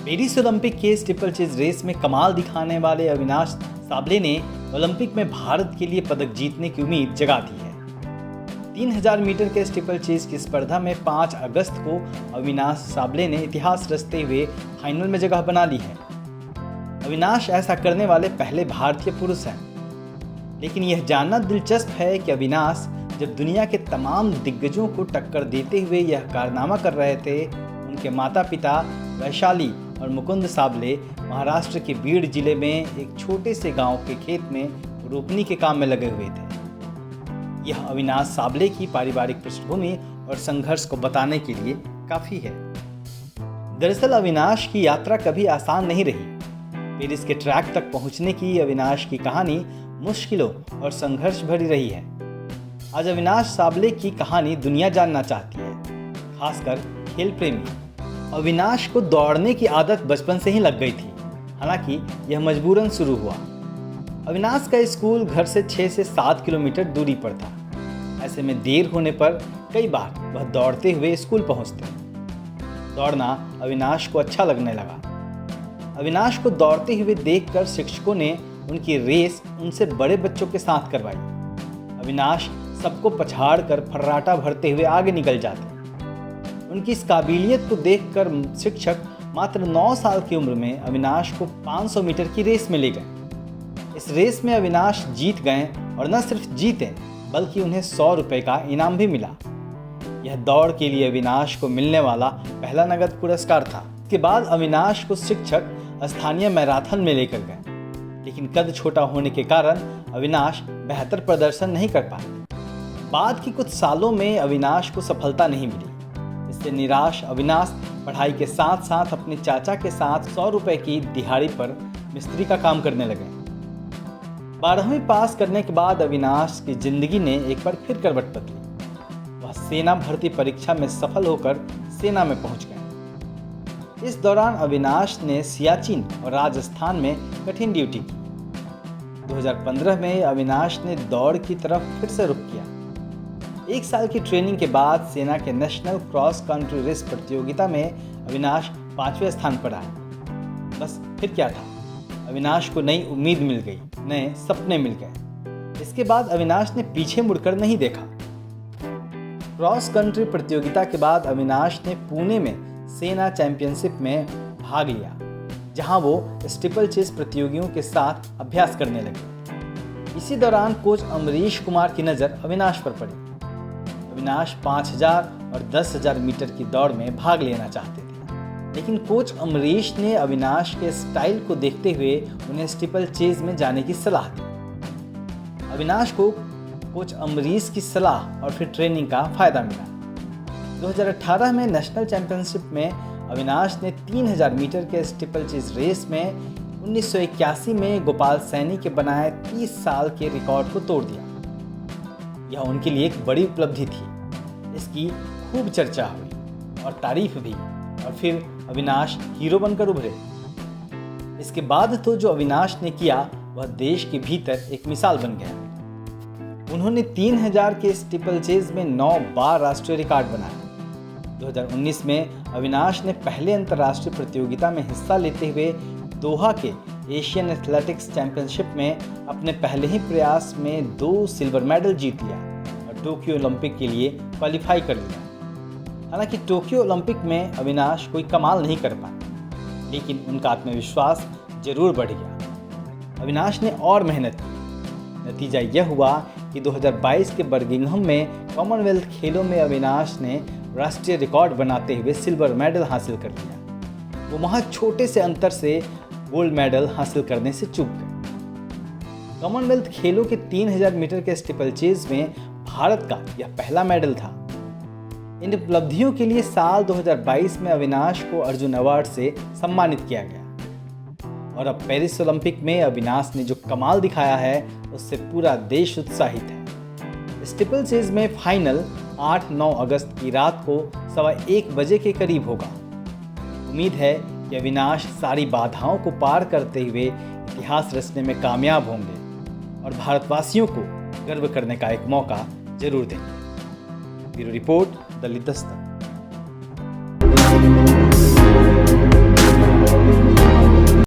Paris Olympic के steeple chase race में कमाल दिखाने वाले अविनाश साबले ने ओलंपिक में भारत के लिए पदक जीतने की उम्मीद जगा दी है। 3000 मीटर के स्टीपल चेज की स्पर्धा में 5 अगस्त को अविनाश साबले ने इतिहास रचते हुए फाइनल में जगह बना ली है। अविनाश ऐसा करने वाले पहले भारतीय पुरुष हैं। लेकिन यह जानना दिलचस्प है कि अविनाश जब दुनिया के तमाम दिग्गजों को टक्कर देते हुए यह कारनामा कर रहे थे, उनके माता पिता वैशाली और मुकुंद साबले महाराष्ट्र के बीड जिले में एक छोटे से गांव के खेत में रोपनी के काम में लगे हुए थे। यह अविनाश साबले की पारिवारिक पृष्ठभूमि और संघर्ष को बताने के लिए काफ़ी है। दरअसल अविनाश की यात्रा कभी आसान नहीं रही। पेरिस के ट्रैक तक पहुंचने की अविनाश की कहानी मुश्किलों और संघर्ष भरी रही है। आज अविनाश साबले की कहानी दुनिया जानना चाहती है, खासकर खेल प्रेमी। अविनाश को दौड़ने की आदत बचपन से ही लग गई थी, हालांकि यह मजबूरन शुरू हुआ। अविनाश का स्कूल घर से 6 से 7 किलोमीटर दूरी पर था। ऐसे में देर होने पर कई बार वह दौड़ते हुए स्कूल पहुंचते। दौड़ना अविनाश को अच्छा लगने लगा। अविनाश को दौड़ते हुए देखकर शिक्षकों ने उनकी रेस उनसे बड़े बच्चों के साथ करवाई। अविनाश सबको पछाड़कर फर्राटा भरते हुए आगे निकल जाते। उनकी इस काबिलियत को देखकर शिक्षक मात्र 9 साल की उम्र में अविनाश को 500 मीटर की रेस में ले गए। इस रेस में अविनाश जीत गए और न सिर्फ जीते बल्कि उन्हें 100 रुपये का इनाम भी मिला। यह दौड़ के लिए अविनाश को मिलने वाला पहला नगद पुरस्कार था। इसके बाद अविनाश को शिक्षक स्थानीय मैराथन में लेकर गए, लेकिन कद छोटा होने के कारण अविनाश बेहतर प्रदर्शन नहीं कर पाए। बाद के कुछ सालों में अविनाश को सफलता नहीं मिली। इससे निराश अविनाश पढ़ाई के साथ साथ अपने चाचा के साथ 100 रुपये की दिहाड़ी पर मिस्त्री का काम करने लगे। 12वीं पास करने के बाद अविनाश की जिंदगी ने एक बार फिर करवट बदली। वह सेना भर्ती परीक्षा में सफल होकर सेना में पहुंच गए। इस दौरान अविनाश ने सियाचिन और राजस्थान में कठिन ड्यूटी की। 2015 में अविनाश ने दौड़ की तरफ फिर से रुख किया। 1 साल की ट्रेनिंग के बाद सेना के नेशनल क्रॉस कंट्री रेस प्रतियोगिता में अविनाश 5वें स्थान पर आए। बस फिर क्या था, अविनाश को नई उम्मीद मिल गई, नए सपने मिल गए। इसके बाद अविनाश ने पीछे मुड़कर नहीं देखा। क्रॉस कंट्री प्रतियोगिता के बाद अविनाश ने पुणे में सेना चैंपियनशिप में भाग लिया, जहां वो स्टीपल चेज प्रतियोगियों के साथ अभ्यास करने लगे। इसी दौरान कोच अमरीश कुमार की नज़र अविनाश पर पड़ी। अविनाश 5000 और 10000 मीटर की दौड़ में भाग लेना चाहते थे, लेकिन कोच अमरीश ने अविनाश के स्टाइल को देखते हुए उन्हें स्टीपल चेज में जाने की सलाह दी। अविनाश को कोच अमरीश की सलाह और फिर ट्रेनिंग का फायदा मिला। 2018 में नेशनल चैंपियनशिप में अविनाश ने 3000 मीटर के स्टीपल चेज रेस में 1981 में गोपाल सैनी के बनाए 30 साल के रिकॉर्ड को तोड़ दिया। यह उनके लिए एक बड़ी उपलब्धि थी। इसकी खूब चर्चा हुई और तारीफ भी, और फिर अविनाश हीरो बनकर उभरे। इसके बाद तो जो अविनाश ने किया वह देश के भीतर एक मिसाल बन गया। उन्होंने 3000 के स्टीपल चेज में 9 बार राष्ट्रीय रिकॉर्ड बनाया। 2019 में अविनाश ने पहले अंतर्राष्ट्रीय प्रतियोगिता में हिस्सा लेते हुए दोहा के एशियन एथलेटिक्स चैंपियनशिप में अपने पहले ही प्रयास में 2 सिल्वर मेडल जीत लिया और टोक्यो ओलंपिक के लिए क्वालिफाई कर लिया। हालांकि टोक्यो ओलंपिक में अविनाश कोई कमाल नहीं कर पाए, लेकिन उनका आत्मविश्वास जरूर बढ़ गया। अविनाश ने और मेहनत की। नतीजा यह हुआ कि 2022 के बर्मिंघम में कॉमनवेल्थ खेलों में अविनाश ने राष्ट्रीय रिकॉर्ड बनाते हुए सिल्वर मेडल हासिल कर लिया। वो वहाँ छोटे से अंतर से गोल्ड मेडल हासिल करने से चूक गए। कॉमनवेल्थ खेलों के 3000 मीटर के स्टीपल चेज में भारत का यह पहला मेडल था। इन उपलब्धियों के लिए साल 2022 में अविनाश को अर्जुन अवार्ड से सम्मानित किया गया। और अब पेरिस ओलंपिक में अविनाश ने जो कमाल दिखाया है उससे पूरा देश उत्साहित है। स्टीपल चेज में फाइनल 8-9 अगस्त की रात को 1:15 बजे के करीब होगा। उम्मीद है कि अविनाश सारी बाधाओं को पार करते हुए इतिहास रचने में कामयाब होंगे और भारतवासियों को गर्व करने का एक मौका जरूर देंगे। Bureau report, Delhi Dastak.